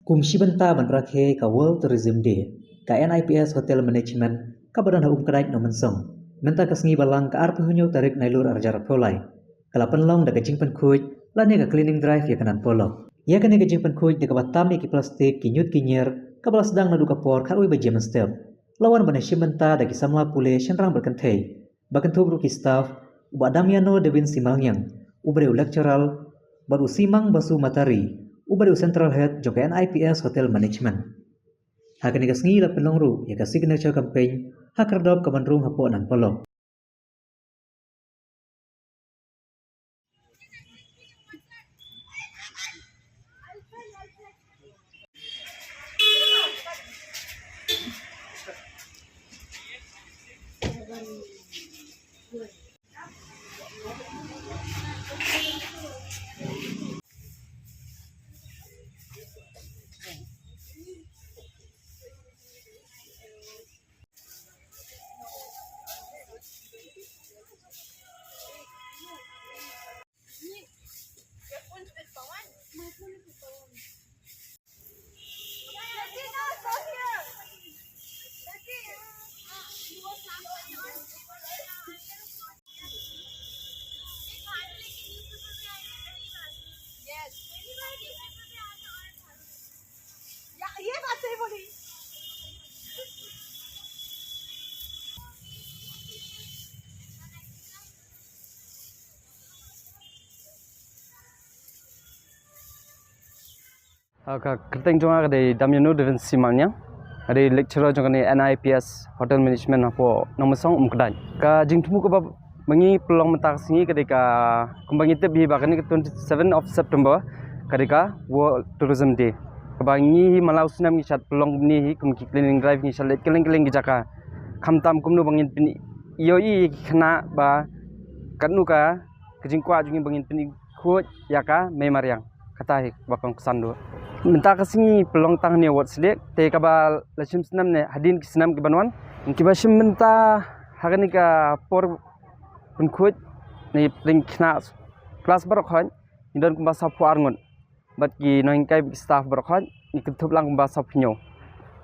Kumshi benta benrakhe ka World Tourism Day, ka NIPS Hotel Management, ka badan haum kedai no mensong. Menta kasngi balang ka arpu hunyo tarik nailur arjar polai. Kala penlong da kajing Pynkhuid, lani ka cleaning drive ya Nan Polok. Ya kani kajing Pynkhuid di ka batam ki plastik ki nyut ki nyer, ka balas dang nadu ka por karui bajem step. Lawan bana shimenta da ki Samla Pule Jong berkentei. Bakentu bru ki staff, uba damiano devin simalnyang, ubreu lectural, baru simang basu matari. Ubari Central Head juga NIPS Hotel Management. Hakani kasngi la penongru ya ka signature campaign hakardop ka bandrung hapo Nan Polok. Kerteng jonga dari damiano devin simalnya, dari lecturer jonga ni NIPS Hotel Management apa nomor song kedai. Ka jingtumu ka mengi peluang mentak singi ketika kembang itu bi bahkan ke 27 of September ketika World Tourism Day. Kebangi malau sunam ngisat peluang ni kumki cleaning drive ngisat let keleng-keleng di Jaka. Kamtam kumnu bangin pini ioi kena ba kanuka kejingkwa jungi bangin pini kuat yaka memariang kata bakang kesandu. Minta kasih pelong tang ni award selek te kabal lachim senam ne hadin senam ke banwan kibashim minta hari ni ka por Pynkhuid ni pling kena kelas berokhan ni don kumbasa puar ngon bat ki noing kai staff berokhan ni ketup lang kumbasa punyo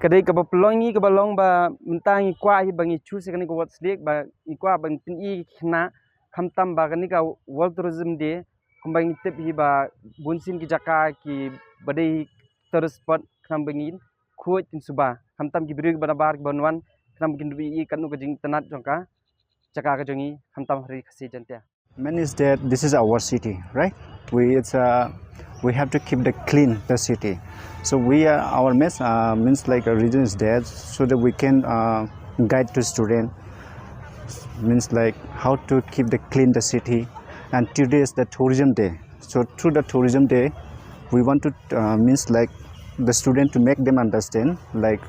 kadai ka pelong ni ka balong ba minta ngi kwa hi bangi chu se kan ko award selek ba i kwa bang pin i kena kamtam ba kan ni ka World Tourism Day kumbang tip hi ba bunsin ki Jaka ki badai terus spot kena bengin kuat in suba kamtam ki beri bana bar banwan kena bikin dubi kanu kajing tenat jongka Jaka kajongi kamtam hari kasih jantia. Man is that this is our city, right? We have to keep the clean the city. So our mess means like a region is there so that we can guide to student means like how to keep the clean the city. And today is the tourism day. So through the tourism day, we want to means like the student to make them understand like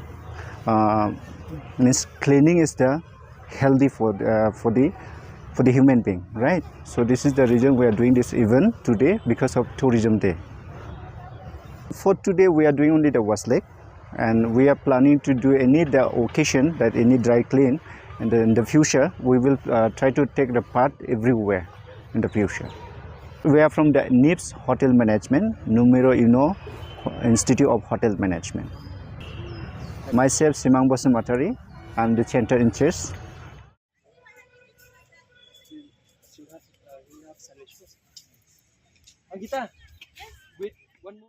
means cleaning is the healthy for the human being, right? So this is the reason we are doing this event today because of tourism day. For today we are doing only the wash leg, and we are planning to do any the occasion that any dry clean, and then in the future we will try to take the part everywhere in the future. We are from the NIPS Hotel Management, Numero 1 Institute of Hotel Management. Myself, Simang Matari, I'm the center in charge. Kita, wait one more.